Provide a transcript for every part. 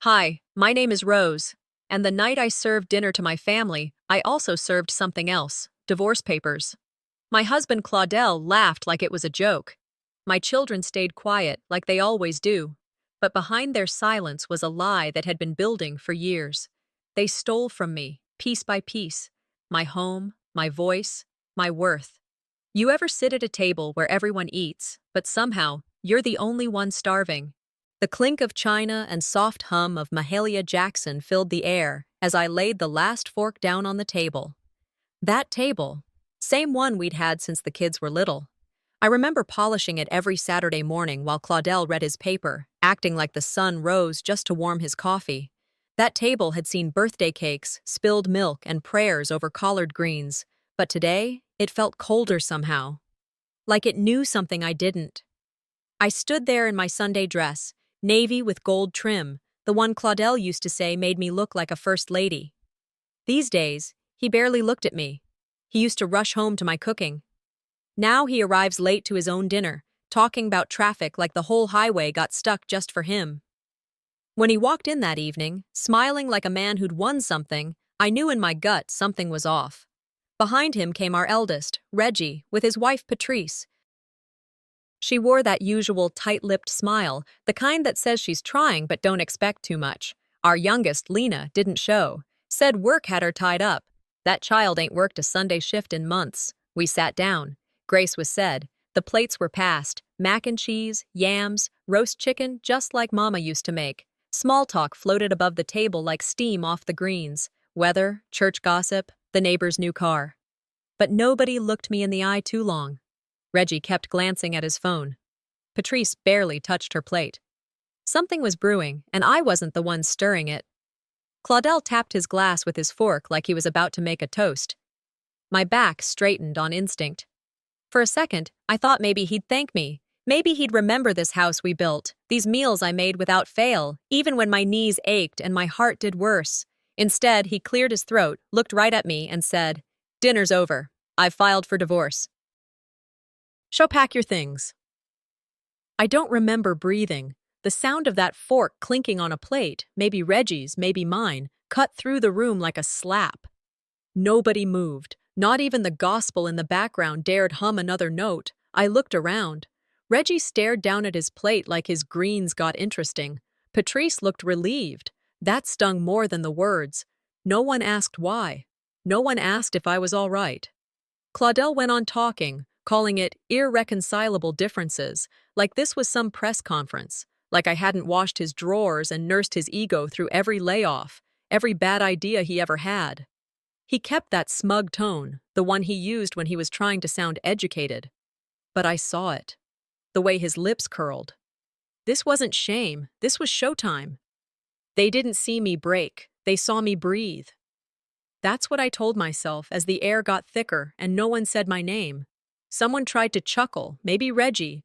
Hi, my name is Rose, and the night I served dinner to my family, I also served something else, divorce papers. My husband Claudel laughed like it was a joke. My children stayed quiet, like they always do. But behind their silence was a lie that had been building for years. They stole from me, piece by piece, my home, my voice, my worth. You ever sit at a table where everyone eats, but somehow you're the only one starving? The clink of china and soft hum of Mahalia Jackson filled the air as I laid the last fork down on the table. That table, same one we'd had since the kids were little. I remember polishing it every Saturday morning while Claudel read his paper, acting like the sun rose just to warm his coffee. That table had seen birthday cakes, spilled milk, and prayers over collard greens, but today it felt colder somehow. Like it knew something I didn't. I stood there in my Sunday dress, navy with gold trim, the one Claudel used to say made me look like a first lady. These days, he barely looked at me. He used to rush home to my cooking. Now he arrives late to his own dinner, talking about traffic like the whole highway got stuck just for him. When he walked in that evening, smiling like a man who'd won something, I knew in my gut something was off. Behind him came our eldest, Reggie, with his wife Patrice. She wore that usual tight-lipped smile, the kind that says she's trying but don't expect too much. Our youngest, Lena, didn't show. Said work had her tied up. That child ain't worked a Sunday shift in months. We sat down. Grace was said. The plates were passed. Mac and cheese, yams, roast chicken, just like Mama used to make. Small talk floated above the table like steam off the greens. Weather, church gossip, the neighbor's new car. But nobody looked me in the eye too long. Reggie kept glancing at his phone. Patrice barely touched her plate. Something was brewing, and I wasn't the one stirring it. Claudel tapped his glass with his fork like he was about to make a toast. My back straightened on instinct. For a second, I thought maybe he'd thank me. Maybe he'd remember this house we built, these meals I made without fail, even when my knees ached and my heart did worse. Instead, he cleared his throat, looked right at me, and said, "Dinner's over. I've filed for divorce. Show pack your things." I don't remember breathing. The sound of that fork clinking on a plate, maybe Reggie's, maybe mine, cut through the room like a slap. Nobody moved. Not even the gospel in the background dared hum another note. I looked around. Reggie stared down at his plate like his greens got interesting. Patrice looked relieved. That stung more than the words. No one asked why. No one asked if I was all right. Claudel went on talking, calling it irreconcilable differences, like this was some press conference, like I hadn't washed his drawers and nursed his ego through every layoff, every bad idea he ever had. He kept that smug tone, the one he used when he was trying to sound educated. But I saw it. The way his lips curled. This wasn't shame, this was showtime. They didn't see me break, they saw me breathe. That's what I told myself as the air got thicker and no one said my name. Someone tried to chuckle, maybe Reggie.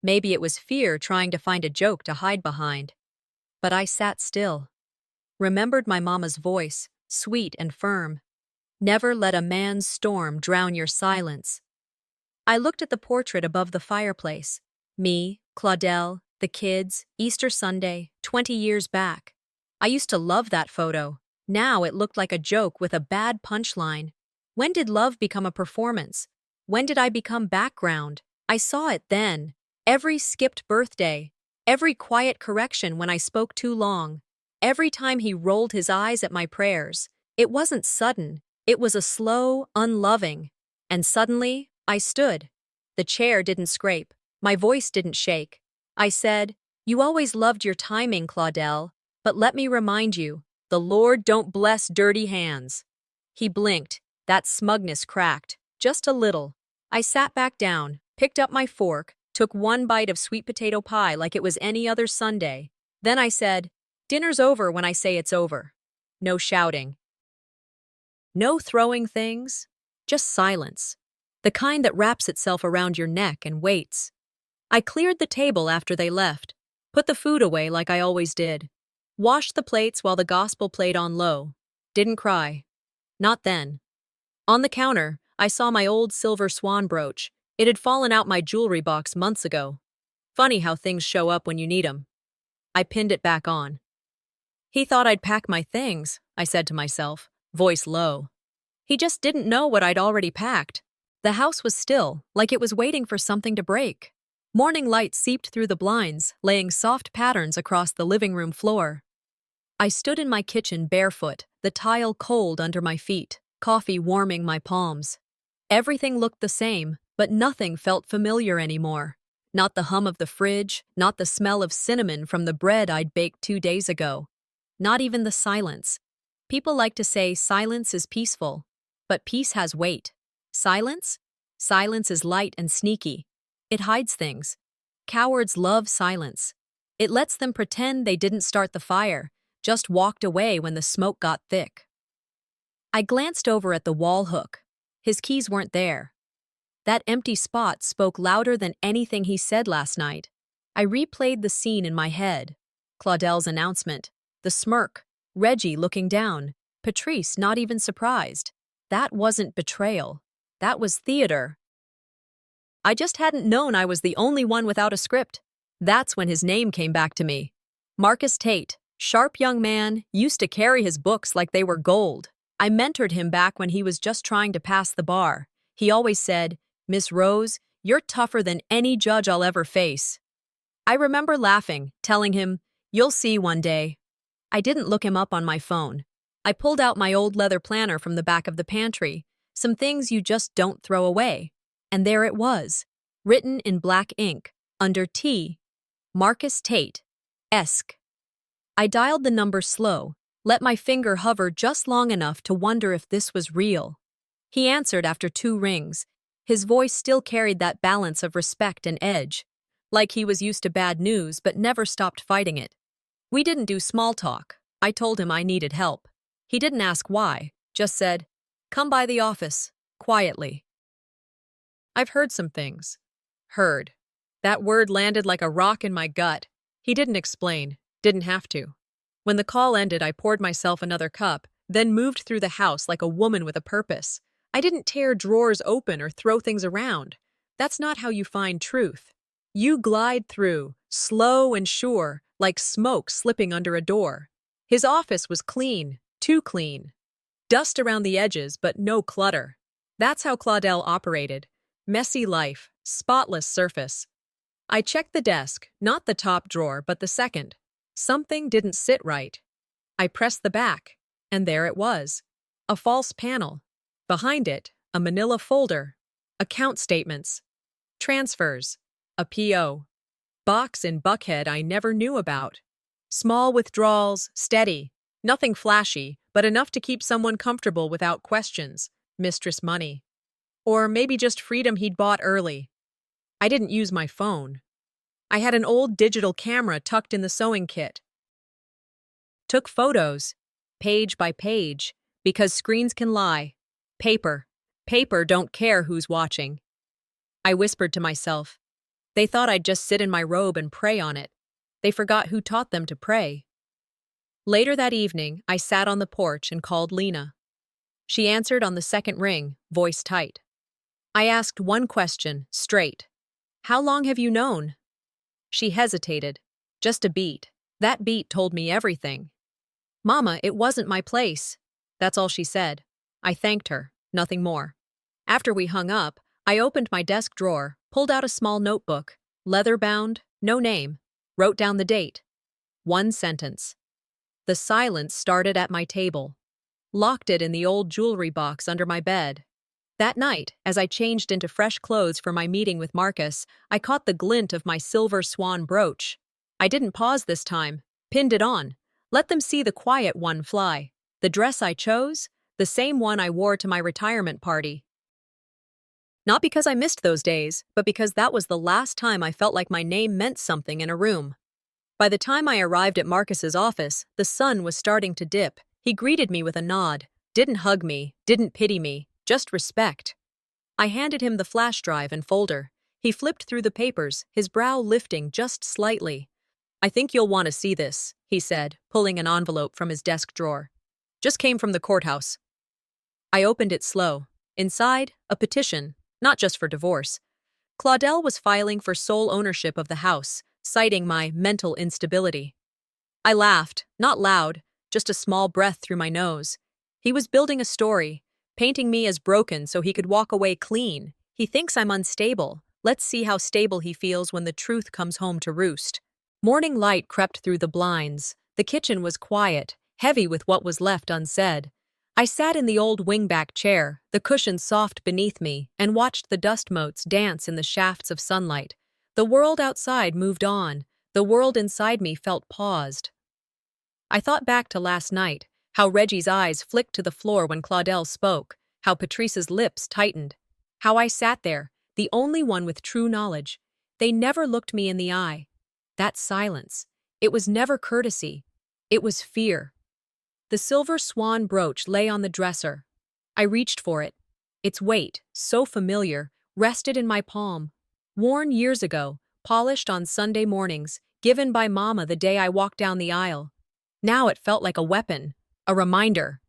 Maybe it was fear trying to find a joke to hide behind. But I sat still. Remembered my mama's voice, sweet and firm. Never let a man's storm drown your silence. I looked at the portrait above the fireplace. Me, Claudel, the kids, Easter Sunday, 20 years back. I used to love that photo. Now it looked like a joke with a bad punchline. When did love become a performance? When did I become background? I saw it then. Every skipped birthday. Every quiet correction when I spoke too long. Every time he rolled his eyes at my prayers. It wasn't sudden. It was a slow, unloving. And suddenly, I stood. The chair didn't scrape. My voice didn't shake. I said, "You always loved your timing, Claudel, but let me remind you, the Lord don't bless dirty hands." He blinked. That smugness cracked. Just a little. I sat back down, picked up my fork, took one bite of sweet potato pie like it was any other Sunday. Then I said, "Dinner's over when I say it's over." No shouting. No throwing things. Just silence. The kind that wraps itself around your neck and waits. I cleared the table after they left, put the food away like I always did, washed the plates while the gospel played on low. Didn't cry. Not then. On the counter, I saw my old silver swan brooch. It had fallen out my jewelry box months ago. Funny how things show up when you need 'em. I pinned it back on. He thought I'd pack my things, I said to myself, voice low. He just didn't know what I'd already packed. The house was still, like it was waiting for something to break. Morning light seeped through the blinds, laying soft patterns across the living room floor. I stood in my kitchen barefoot, the tile cold under my feet, coffee warming my palms. Everything looked the same, but nothing felt familiar anymore. Not the hum of the fridge, not the smell of cinnamon from the bread I'd baked 2 days ago. Not even the silence. People like to say silence is peaceful, but peace has weight. Silence? Silence is light and sneaky. It hides things. Cowards love silence. It lets them pretend they didn't start the fire, just walked away when the smoke got thick. I glanced over at the wall hook. His keys weren't there. That empty spot spoke louder than anything he said last night. I replayed the scene in my head. Claudelle's announcement, the smirk, Reggie looking down, Patrice not even surprised. That wasn't betrayal. That was theater. I just hadn't known I was the only one without a script. That's when his name came back to me. Marcus Tate, sharp young man, used to carry his books like they were gold. I mentored him back when he was just trying to pass the bar. He always said, "Miss Rose, you're tougher than any judge I'll ever face." I remember laughing, telling him, "You'll see one day." I didn't look him up on my phone. I pulled out my old leather planner from the back of the pantry, some things you just don't throw away. And there it was, written in black ink, under T, Marcus Tate, esque. I dialed the number slow, let my finger hover just long enough to wonder if this was real. He answered after 2 rings. His voice still carried that balance of respect and edge, like he was used to bad news but never stopped fighting it. We didn't do small talk. I told him I needed help. He didn't ask why, just said, "Come by the office," quietly. I've heard some things. Heard. That word landed like a rock in my gut. He didn't explain, didn't have to. When the call ended, I poured myself another cup, then moved through the house like a woman with a purpose. I didn't tear drawers open or throw things around. That's not how you find truth. You glide through, slow and sure, like smoke slipping under a door. His office was clean, too clean. Dust around the edges, but no clutter. That's how Claudel operated. Messy life, spotless surface. I checked the desk, not the top drawer, but the second. Something didn't sit right. I pressed the back, and there it was. A false panel. Behind it, a manila folder. Account statements. Transfers. A PO. Box in Buckhead I never knew about. Small withdrawals, steady. Nothing flashy, but enough to keep someone comfortable without questions. Mistress money. Or maybe just freedom he'd bought early. I didn't use my phone. I had an old digital camera tucked in the sewing kit. Took photos, page by page, because screens can lie. Paper. Paper don't care who's watching. I whispered to myself. They thought I'd just sit in my robe and pray on it. They forgot who taught them to pray. Later that evening, I sat on the porch and called Lena. She answered on the second ring, voice tight. I asked one question, straight. How long have you known? She hesitated. Just a beat. That beat told me everything. Mama, it wasn't my place. That's all she said. I thanked her, nothing more. After we hung up, I opened my desk drawer, pulled out a small notebook, leather-bound, no name, wrote down the date. 1 sentence. The silence started at my table. Locked it in the old jewelry box under my bed. That night, as I changed into fresh clothes for my meeting with Marcus, I caught the glint of my silver swan brooch. I didn't pause this time, pinned it on. Let them see the quiet one fly. The dress I chose, the same one I wore to my retirement party. Not because I missed those days, but because that was the last time I felt like my name meant something in a room. By the time I arrived at Marcus's office, the sun was starting to dip. He greeted me with a nod, didn't hug me, didn't pity me, just respect. I handed him the flash drive and folder. He flipped through the papers, his brow lifting just slightly. I think you'll want to see this, he said, pulling an envelope from his desk drawer. Just came from the courthouse. I opened it slow. Inside, a petition, not just for divorce. Claudel was filing for sole ownership of the house, citing my mental instability. I laughed, Not loud, just a small breath through my nose. He was building a story, painting me as broken so he could walk away clean. He thinks I'm unstable. Let's see how stable he feels when the truth comes home to roost. Morning light crept through the blinds. The kitchen was quiet, heavy with what was left unsaid. I sat in the old wingback chair, the cushions soft beneath me, and watched the dust motes dance in the shafts of sunlight. The world outside moved on. The world inside me felt paused. I thought back to last night, how Reggie's eyes flicked to the floor when Claudel spoke, how Patrice's lips tightened, how I sat there, the only one with true knowledge. They never looked me in the eye. That silence, it was never courtesy. It was fear. The silver swan brooch lay on the dresser. I reached for it. Its weight, so familiar, rested in my palm. Worn years ago, polished on Sunday mornings, given by Mama the day I walked down the aisle. Now it felt like a weapon, a reminder.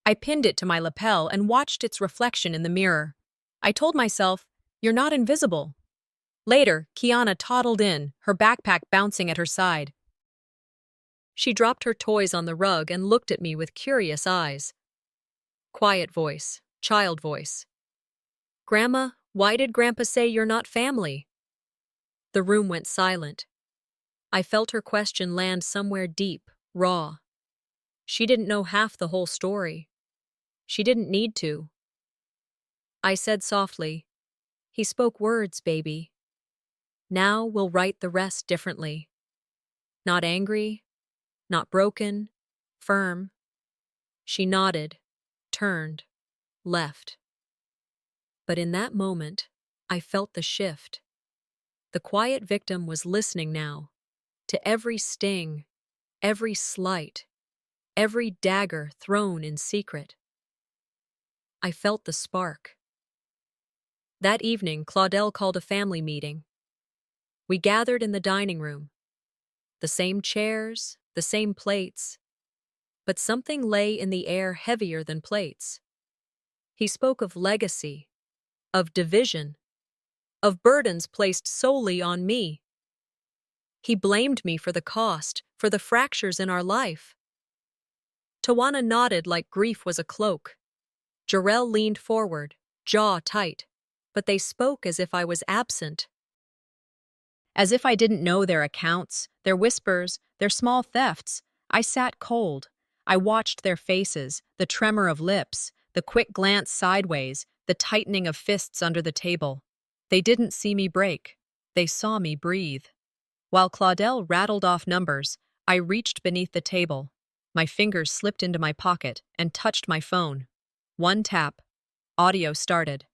I pinned it to my lapel and watched its reflection in the mirror. I told myself, "You're not invisible." Later, Kiana toddled in, her backpack bouncing at her side. She dropped her toys on the rug and looked at me with curious eyes. Quiet voice, child voice. "Grandma, why did Grandpa say you're not family?" The room went silent. I felt her question land somewhere deep, raw. She didn't know half the whole story. She didn't need to. I said softly, "He spoke words, baby. Now we'll write the rest differently. Not angry, not broken, firm." She nodded, turned, left. But in that moment, I felt the shift. The quiet victim was listening now, to every sting, every slight, every dagger thrown in secret. I felt the spark. That evening, Claudel called a family meeting. We gathered in the dining room. The same chairs, the same plates, but something lay in the air heavier than plates. He spoke of legacy, of division, of burdens placed solely on me. He blamed me for the cost, for the fractures in our life. Tawana nodded like grief was a cloak. Jarrell leaned forward, jaw tight, but they spoke as if I was absent. As if I didn't know their accounts, their whispers, their small thefts. I sat cold. I watched their faces, the tremor of lips, the quick glance sideways, the tightening of fists under the table. They didn't see me break. They saw me breathe. While Claudel rattled off numbers, I reached beneath the table. My fingers slipped into my pocket and touched my phone. One tap. Audio started.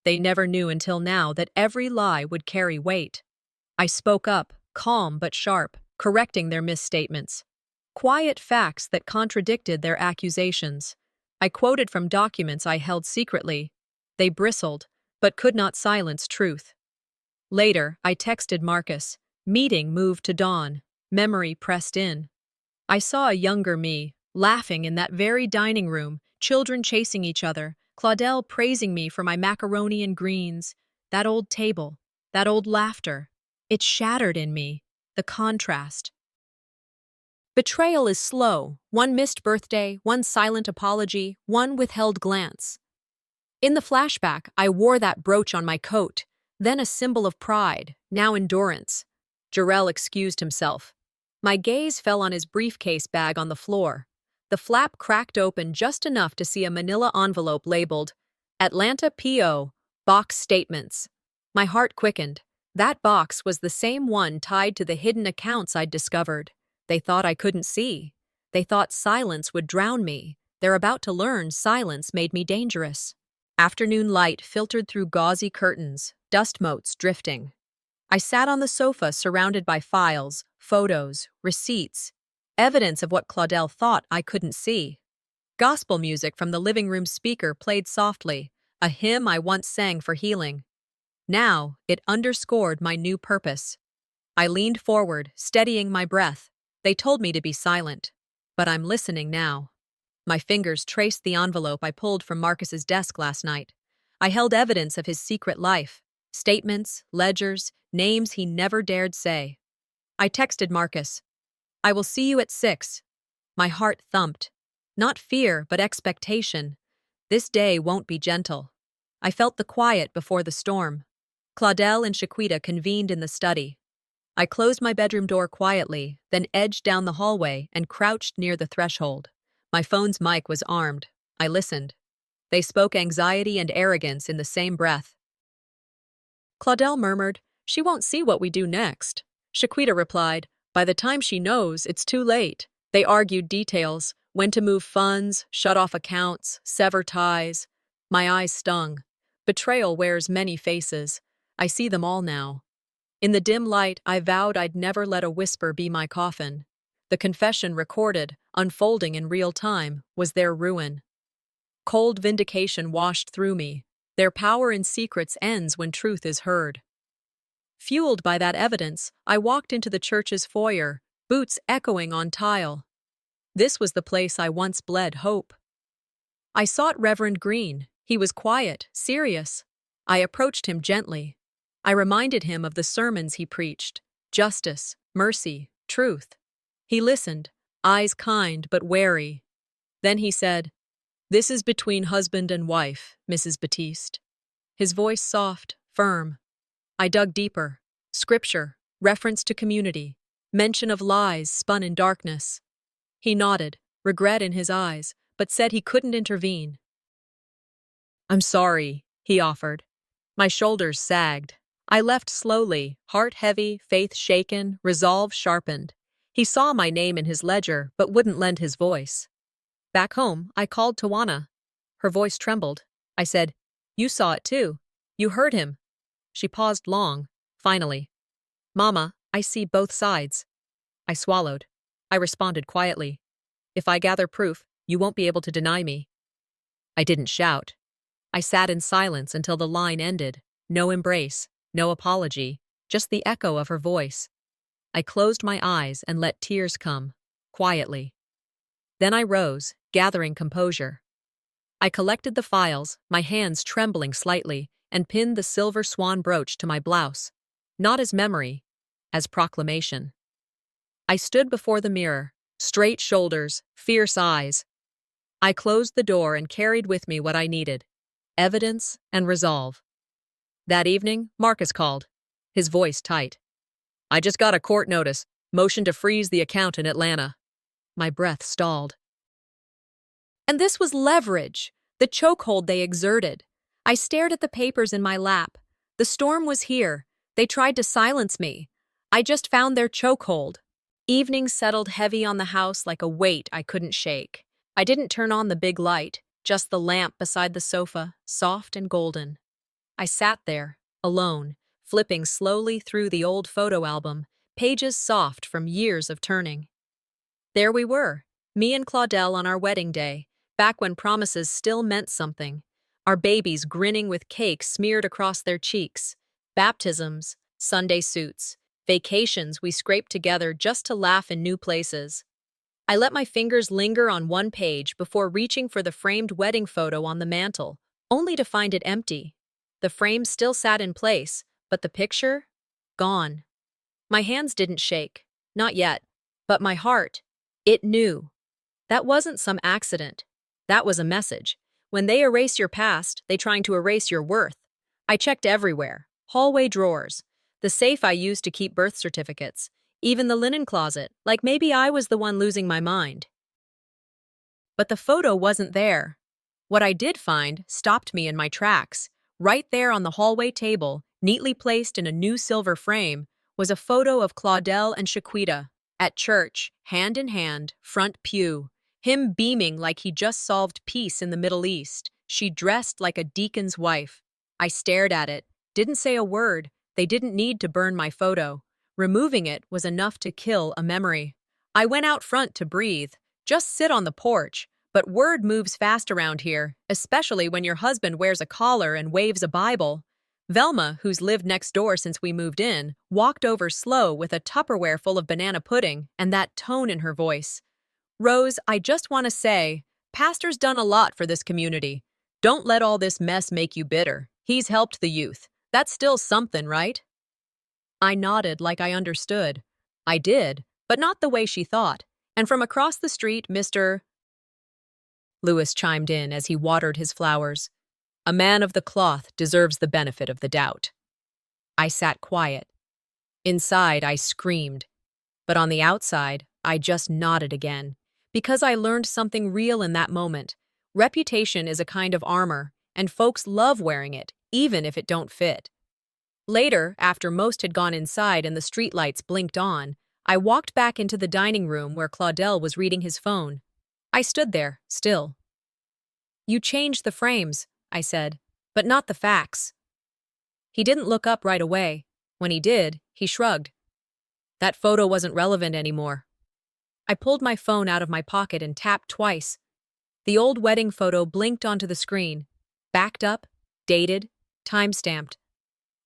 They never knew until now that every lie would carry weight. I spoke up, calm but sharp, correcting their misstatements. Quiet facts that contradicted their accusations. I quoted from documents I held secretly. They bristled, but could not silence truth. Later, I texted Marcus. Meeting moved to dawn. Memory pressed in. I saw a younger me, laughing in that very dining room, children chasing each other, Claudel praising me for my macaroni and greens. That old table, that old laughter. It shattered in me, the contrast. Betrayal is slow, one missed birthday, one silent apology, one withheld glance. In the flashback, I wore that brooch on my coat, then a symbol of pride, now endurance. Jarrell excused himself. My gaze fell on his briefcase bag on the floor. The flap cracked open just enough to see a manila envelope labeled, "Atlanta P.O., Box Statements." My heart quickened. That box was the same one tied to the hidden accounts I'd discovered. They thought I couldn't see. They thought silence would drown me. They're about to learn silence made me dangerous. Afternoon light filtered through gauzy curtains, dust motes drifting. I sat on the sofa surrounded by files, photos, receipts, evidence of what Claudel thought I couldn't see. Gospel music from the living room speaker played softly, a hymn I once sang for healing. Now, it underscored my new purpose. I leaned forward, steadying my breath. They told me to be silent, but I'm listening now. My fingers traced the envelope I pulled from Marcus's desk last night. I held evidence of his secret life, statements, ledgers, names he never dared say. I texted Marcus, "I will see you at 6. My heart thumped. Not fear, but expectation. This day won't be gentle. I felt the quiet before the storm. Claudel and Chiquita convened in the study. I closed my bedroom door quietly, then edged down the hallway and crouched near the threshold. My phone's mic was armed. I listened. They spoke anxiety and arrogance in the same breath. Claudel murmured, "She won't see what we do next." Chiquita replied, "By the time she knows, it's too late." They argued details, when to move funds, shut off accounts, sever ties. My eyes stung. Betrayal wears many faces. I see them all now. In the dim light, I vowed I'd never let a whisper be my coffin. The confession recorded, unfolding in real time, was their ruin. Cold vindication washed through me. Their power in secrets ends when truth is heard. Fueled by that evidence, I walked into the church's foyer, boots echoing on tile. This was the place I once bled hope. I sought Reverend Green. He was quiet, serious. I approached him gently. I reminded him of the sermons he preached: justice, mercy, truth. He listened, eyes kind but wary. Then he said, "This is between husband and wife, Mrs. Batiste." His voice soft, firm. I dug deeper. Scripture, reference to community, mention of lies spun in darkness. He nodded, regret in his eyes, but said he couldn't intervene. "I'm sorry," he offered. My shoulders sagged. I left slowly, heart heavy, faith shaken, resolve sharpened. He saw my name in his ledger, but wouldn't lend his voice. Back home, I called Tawana. Her voice trembled. I said, "You saw it too. You heard him." She paused long. Finally, "Mama, I see both sides." I swallowed. I responded quietly, "If I gather proof, you won't be able to deny me." I didn't shout. I sat in silence until the line ended. No embrace, no apology, just the echo of her voice. I closed my eyes and let tears come, quietly. Then I rose, gathering composure. I collected the files, my hands trembling slightly, and pinned the silver swan brooch to my blouse, not as memory, as proclamation. I stood before the mirror, straight shoulders, fierce eyes. I closed the door and carried with me what I needed: evidence and resolve. That evening, Marcus called, his voice tight. "I just got a court notice, motion to freeze the account in Atlanta." My breath stalled. And this was leverage, the chokehold they exerted. I stared at the papers in my lap. The storm was here. They tried to silence me. I just found their chokehold. Evening settled heavy on the house like a weight I couldn't shake. I didn't turn on the big light, just the lamp beside the sofa, soft and golden. I sat there, alone, flipping slowly through the old photo album, pages soft from years of turning. There we were, me and Claudel on our wedding day, back when promises still meant something. Our babies grinning with cake smeared across their cheeks. Baptisms, Sunday suits, vacations we scraped together just to laugh in new places. I let my fingers linger on one page before reaching for the framed wedding photo on the mantel, only to find it empty. The frame still sat in place, but the picture? Gone. My hands didn't shake. Not yet. But my heart, it knew. That wasn't some accident. That was a message. When they erase your past, they trying to erase your worth. I checked everywhere. Hallway drawers. The safe I used to keep birth certificates. Even the linen closet, like maybe I was the one losing my mind. But the photo wasn't there. What I did find stopped me in my tracks. Right there on the hallway table, neatly placed in a new silver frame, was a photo of Claudel and Chiquita, at church, hand in hand, front pew. Him beaming like he just solved peace in the Middle East. She dressed like a deacon's wife. I stared at it, didn't say a word. They didn't need to burn my photo. Removing it was enough to kill a memory. I went out front to breathe, just sit on the porch. But word moves fast around here, especially when your husband wears a collar and waves a Bible. Velma, who's lived next door since we moved in, walked over slow with a Tupperware full of banana pudding and that tone in her voice. "Rose, I just want to say, Pastor's done a lot for this community. Don't let all this mess make you bitter. He's helped the youth. That's still something, right?" I nodded like I understood. I did, but not the way she thought. And from across the street, Mr. Lewis chimed in as he watered his flowers. A man of the cloth deserves the benefit of the doubt. I sat quiet. Inside, I screamed. But on the outside, I just nodded again. Because I learned something real in that moment. Reputation is a kind of armor, and folks love wearing it, even if it don't fit. Later, after most had gone inside and the streetlights blinked on, I walked back into the dining room where Claudel was reading his phone. I stood there, still. "You changed the frames," I said, "but not the facts." He didn't look up right away. When he did, he shrugged. That photo wasn't relevant anymore. I pulled my phone out of my pocket and tapped twice. The old wedding photo blinked onto the screen, backed up, dated, time-stamped.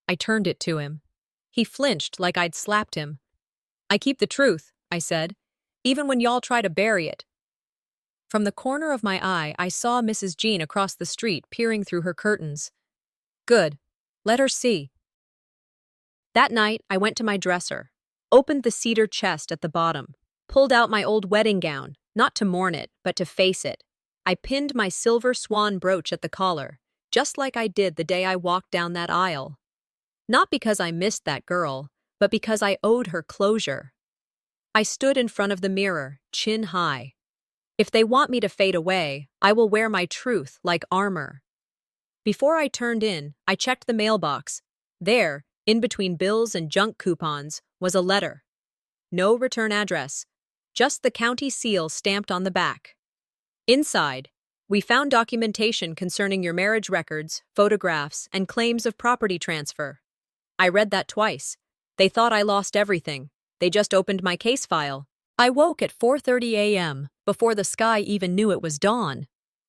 I turned it to him. He flinched like I'd slapped him. "I keep the truth," I said, "even when y'all try to bury it." From the corner of my eye, I saw Mrs. Jean across the street peering through her curtains. Good. Let her see. That night, I went to my dresser, opened the cedar chest at the bottom, pulled out my old wedding gown, not to mourn it, but to face it. I pinned my silver swan brooch at the collar, just like I did the day I walked down that aisle. Not because I missed that girl, but because I owed her closure. I stood in front of the mirror, chin high. If they want me to fade away, I will wear my truth like armor. Before I turned in, I checked the mailbox. There, in between bills and junk coupons, was a letter. No return address, just the county seal stamped on the back. Inside, we found documentation concerning your marriage records, photographs, and claims of property transfer. I read that twice. They thought I lost everything. They just opened my case file. I woke at 4:30 a.m., before the sky even knew it was dawn.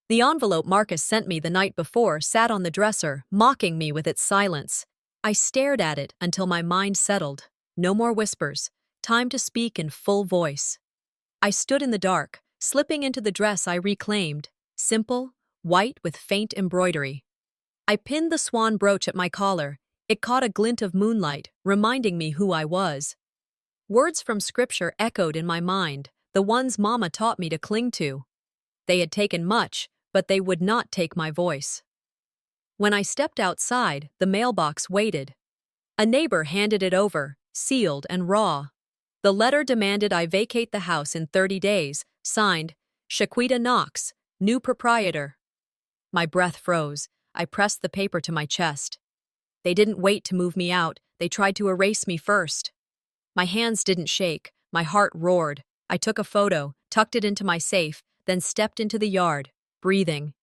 The envelope Marcus sent me the night before sat on the dresser, mocking me with its silence. I stared at it until my mind settled. No more whispers. Time to speak in full voice. I stood in the dark, slipping into the dress I reclaimed, simple, white with faint embroidery. I pinned the swan brooch at my collar. It caught a glint of moonlight, reminding me who I was. Words from scripture echoed in my mind, the ones Mama taught me to cling to. They had taken much, but they would not take my voice. When I stepped outside, the mailbox waited. A neighbor handed it over, sealed and raw. The letter demanded I vacate the house in 30 days, signed, Shaquita Knox, new proprietor. My breath froze. I pressed the paper to my chest. They didn't wait to move me out. They tried to erase me first. My hands didn't shake. My heart roared. I took a photo, tucked it into my safe, then stepped into the yard, breathing.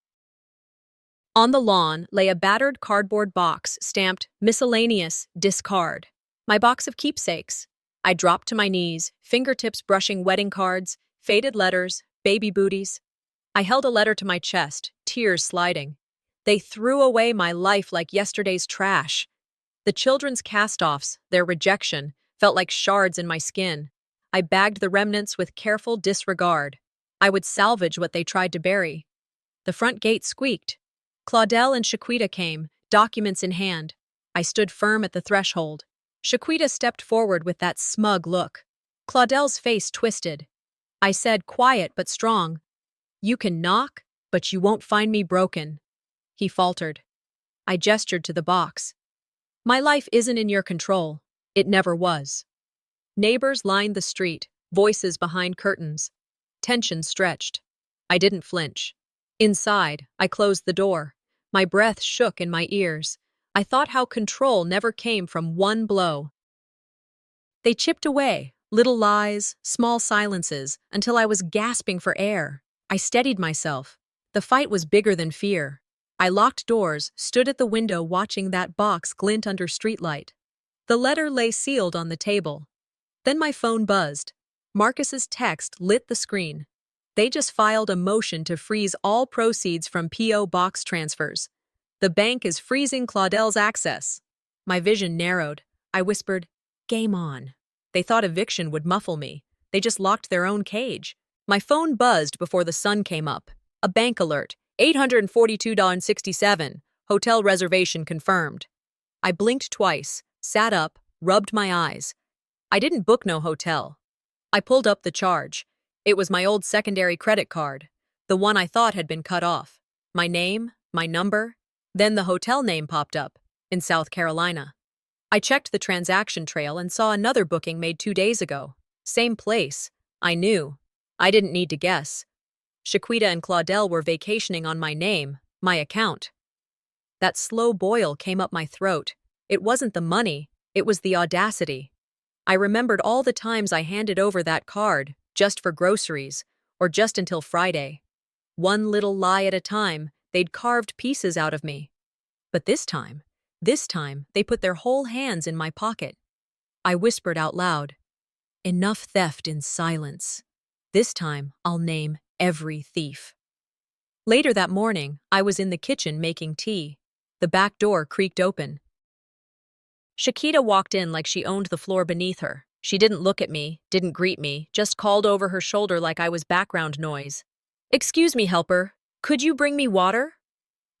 On the lawn lay a battered cardboard box stamped Miscellaneous Discard. My box of keepsakes. I dropped to my knees, fingertips brushing wedding cards, faded letters, baby booties. I held a letter to my chest, tears sliding. They threw away my life like yesterday's trash. The children's cast-offs, their rejection, felt like shards in my skin. I bagged the remnants with careful disregard. I would salvage what they tried to bury. The front gate squeaked. Claudel and Shaquita came, documents in hand. I stood firm at the threshold. Shaquita stepped forward with that smug look. Claudel's face twisted. I said, quiet but strong, "You can knock, but you won't find me broken." He faltered. I gestured to the box. "My life isn't in your control. It never was." Neighbors lined the street, voices behind curtains. Tension stretched. I didn't flinch. Inside, I closed the door. My breath shook in my ears. I thought how control never came from one blow. They chipped away, little lies, small silences, until I was gasping for air. I steadied myself. The fight was bigger than fear. I locked doors, stood at the window watching that box glint under streetlight. The letter lay sealed on the table. Then my phone buzzed. Marcus's text lit the screen. They just filed a motion to freeze all proceeds from P.O. box transfers. The bank is freezing Claudel's access. My vision narrowed. I whispered, "Game on." They thought eviction would muffle me. They just locked their own cage. My phone buzzed before the sun came up. A bank alert. $842.67. Hotel reservation confirmed. I blinked twice, sat up, rubbed my eyes. I didn't book no hotel. I pulled up the charge. It was my old secondary credit card, the one I thought had been cut off. My name, my number, then the hotel name popped up, in South Carolina. I checked the transaction trail and saw another booking made 2 days ago. Same place. I knew. I didn't need to guess. Shaquita and Claudel were vacationing on my name, my account. That slow boil came up my throat. It wasn't the money, it was the audacity. I remembered all the times I handed over that card, just for groceries, or just until Friday. One little lie at a time, they'd carved pieces out of me. But this time, they put their whole hands in my pocket. I whispered out loud, "Enough theft in silence. This time, I'll name every thief." Later that morning, I was in the kitchen making tea. The back door creaked open. Shaquita walked in like she owned the floor beneath her. She didn't look at me, didn't greet me, just called over her shoulder like I was background noise. "Excuse me, helper. Could you bring me water?"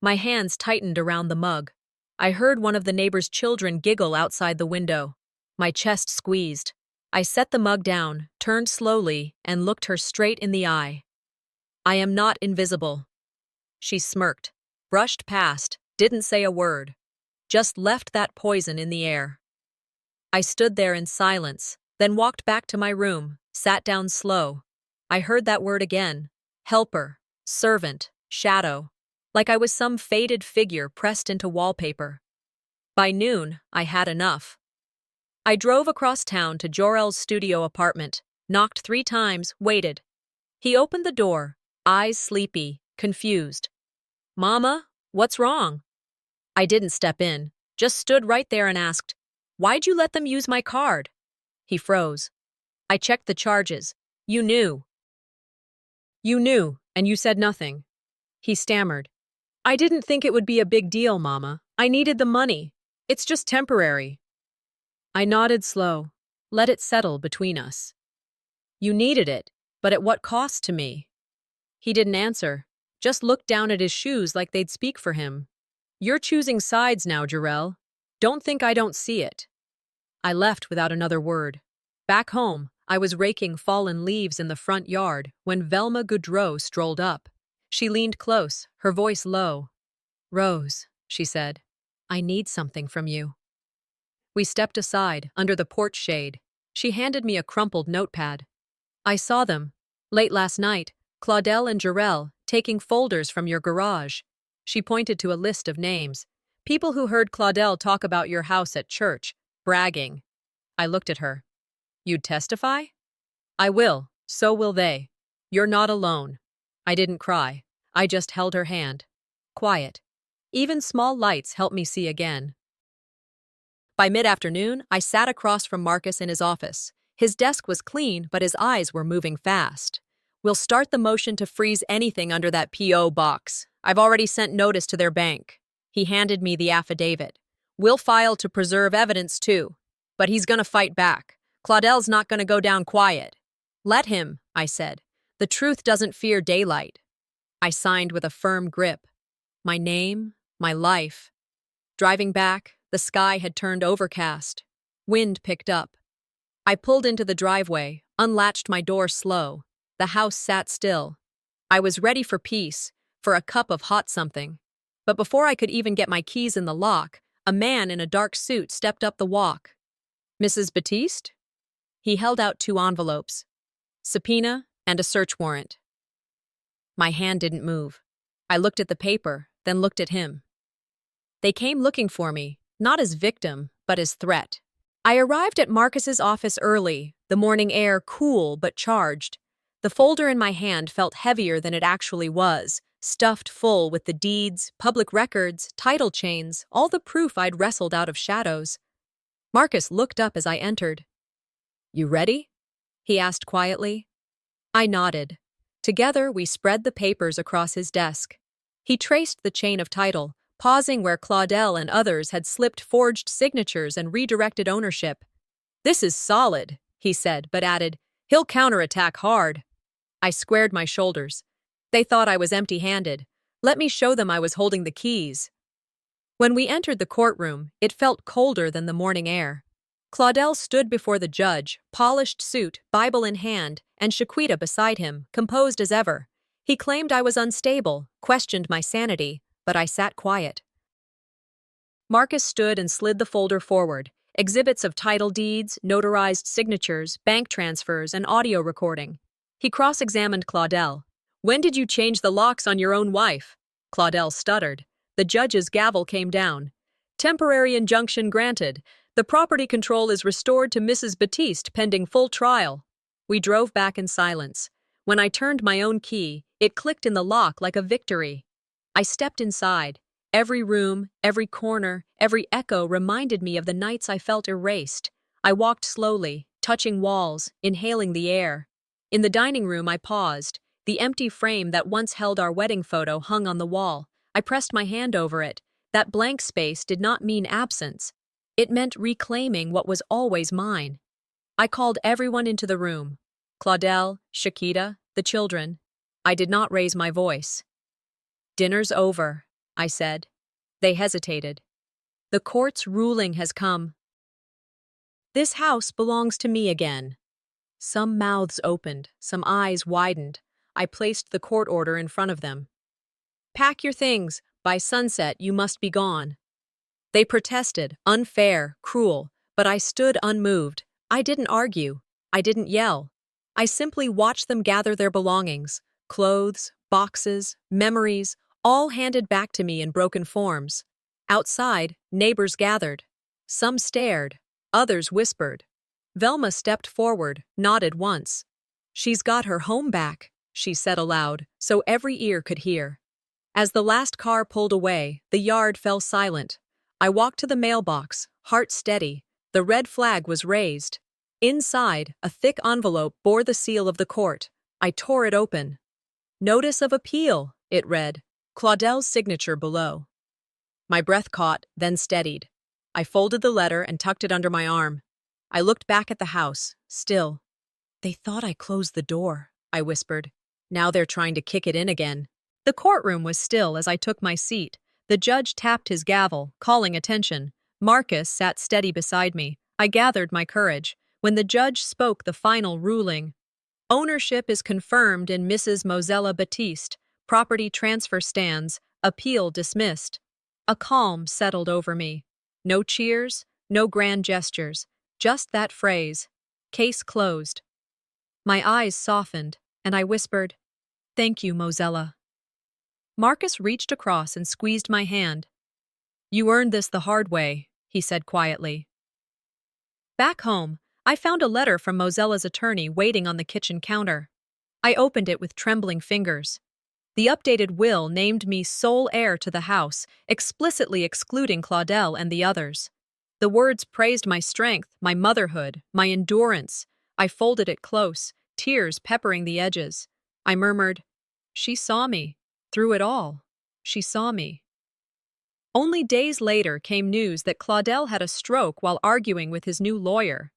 My hands tightened around the mug. I heard one of the neighbor's children giggle outside the window. My chest squeezed. I set the mug down, turned slowly, and looked her straight in the eye. "I am not invisible." She smirked, brushed past, didn't say a word. Just left that poison in the air. I stood there in silence, then walked back to my room, sat down slow. I heard that word again. Helper, servant, shadow. Like I was some faded figure pressed into wallpaper. By noon, I had enough. I drove across town to Jor-El's studio apartment, knocked 3 times, waited. He opened the door, eyes sleepy, confused. "Mama, what's wrong?" I didn't step in, just stood right there and asked, "Why'd you let them use my card?" He froze. I checked the charges. "You knew." "You knew, and you said nothing." He stammered. "I didn't think it would be a big deal, Mama. I needed the money. It's just temporary." I nodded slow. Let it settle between us. "You needed it, but at what cost to me?" He didn't answer, just looked down at his shoes like they'd speak for him. "You're choosing sides now, Jarrell. Don't think I don't see it." I left without another word. Back home, I was raking fallen leaves in the front yard when Velma Goudreau strolled up. She leaned close, her voice low. "Rose," she said, "I need something from you." We stepped aside, under the porch shade. She handed me a crumpled notepad. "I saw them, late last night, Claudel and Jarrell, taking folders from your garage." She pointed to a list of names. "People who heard Claudel talk about your house at church, bragging." I looked at her. "You'd testify?" "I will, so will they. You're not alone." I didn't cry. I just held her hand. Quiet. Even small lights helped me see again. By mid-afternoon, I sat across from Marcus in his office. His desk was clean, but his eyes were moving fast. "We'll start the motion to freeze anything under that P.O. box. I've already sent notice to their bank." He handed me the affidavit. "We'll file to preserve evidence, too. But he's gonna fight back. Claudel's not gonna go down quiet." "Let him," I said. "The truth doesn't fear daylight." I signed with a firm grip. My name, my life. Driving back, the sky had turned overcast. Wind picked up. I pulled into the driveway, unlatched my door slow. The house sat still. I was ready for peace, for a cup of hot something. But before I could even get my keys in the lock, a man in a dark suit stepped up the walk. "Mrs. Batiste?" He held out 2 envelopes. Subpoena and a search warrant. My hand didn't move. I looked at the paper, then looked at him. They came looking for me, not as victim, but as threat. I arrived at Marcus's office early, the morning air cool but charged. The folder in my hand felt heavier than it actually was, stuffed full with the deeds, public records, title chains, all the proof I'd wrestled out of shadows. Marcus looked up as I entered. "You ready?" he asked quietly. I nodded. Together, we spread the papers across his desk. He traced the chain of title, pausing where Claudel and others had slipped forged signatures and redirected ownership. "This is solid," he said, but added, "He'll counterattack hard." I squared my shoulders. They thought I was empty-handed. Let me show them I was holding the keys. When we entered the courtroom, it felt colder than the morning air. Claudel stood before the judge, polished suit, Bible in hand, and Shaquita beside him, composed as ever. He claimed I was unstable, questioned my sanity, but I sat quiet. Marcus stood and slid the folder forward. Exhibits of title deeds, notarized signatures, bank transfers, and audio recording. He cross-examined Claudel. "When did you change the locks on your own wife?" Claudel stuttered. The judge's gavel came down. "Temporary injunction granted. The property control is restored to Mrs. Batiste pending full trial." We drove back in silence. When I turned my own key, it clicked in the lock like a victory. I stepped inside. Every room, every corner, every echo reminded me of the nights I felt erased. I walked slowly, touching walls, inhaling the air. In the dining room, I paused. The empty frame that once held our wedding photo hung on the wall. I pressed my hand over it. That blank space did not mean absence. It meant reclaiming what was always mine. I called everyone into the room. Claudel, Shaquita, the children. I did not raise my voice. "Dinner's over," I said. They hesitated. "The court's ruling has come. This house belongs to me again." Some mouths opened, some eyes widened. I placed the court order in front of them. "Pack your things. By sunset, you must be gone." They protested, unfair, cruel, but I stood unmoved. I didn't argue. I didn't yell. I simply watched them gather their belongings, clothes, boxes, memories, all handed back to me in broken forms. Outside, neighbors gathered. Some stared, others whispered. Velma stepped forward, nodded once. "She's got her home back," she said aloud, so every ear could hear. As the last car pulled away, the yard fell silent. I walked to the mailbox, heart steady. The red flag was raised. Inside, a thick envelope bore the seal of the court. I tore it open. "Notice of appeal," it read. Claudel's signature below. My breath caught, then steadied. I folded the letter and tucked it under my arm. I looked back at the house, still. "They thought I closed the door," I whispered. "Now they're trying to kick it in again." The courtroom was still as I took my seat. The judge tapped his gavel, calling attention. Marcus sat steady beside me. I gathered my courage. When the judge spoke the final ruling, "Ownership is confirmed in Mrs. Mozella Batiste. Property transfer stands. Appeal dismissed." A calm settled over me. No cheers, no grand gestures. Just that phrase. Case closed. My eyes softened, and I whispered, "Thank you, Mozella." Marcus reached across and squeezed my hand. "You earned this the hard way," he said quietly. Back home, I found a letter from Mozella's attorney waiting on the kitchen counter. I opened it with trembling fingers. The updated will named me sole heir to the house, explicitly excluding Claudel and the others. The words praised my strength, my motherhood, my endurance. I folded it close, tears peppering the edges. I murmured, "She saw me. Through it all, she saw me." Only days later came news that Claudel had a stroke while arguing with his new lawyer.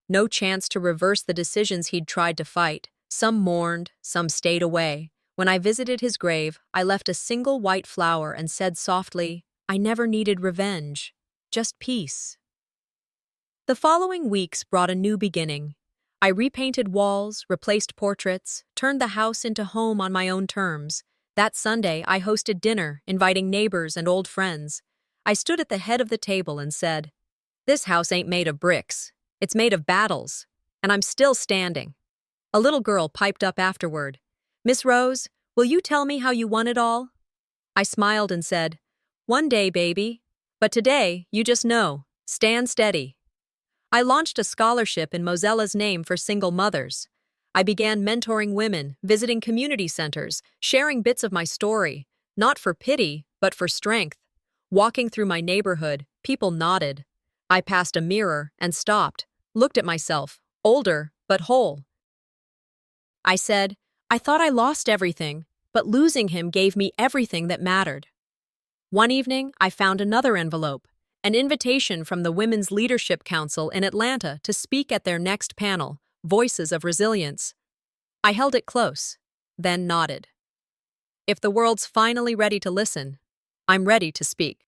No chance to reverse the decisions he'd tried to fight. Some mourned, some stayed away. When I visited his grave, I left a single white flower and said softly, "I never needed revenge, just peace." The following weeks brought a new beginning. I repainted walls, replaced portraits, turned the house into home on my own terms. That Sunday, I hosted dinner, inviting neighbors and old friends. I stood at the head of the table and said, "This house ain't made of bricks. It's made of battles, and I'm still standing." A little girl piped up afterward, "Miss Rose, will you tell me how you won it all?" I smiled and said, "One day, baby. But today, you just know, stand steady." I launched a scholarship in Mozella's name for single mothers. I began mentoring women, visiting community centers, sharing bits of my story, not for pity, but for strength. Walking through my neighborhood, people nodded. I passed a mirror and stopped, looked at myself, older but whole. I said, "I thought I lost everything, but losing him gave me everything that mattered." One evening, I found another envelope, an invitation from the Women's Leadership Council in Atlanta to speak at their next panel, Voices of Resilience. I held it close, then nodded. If the world's finally ready to listen, I'm ready to speak.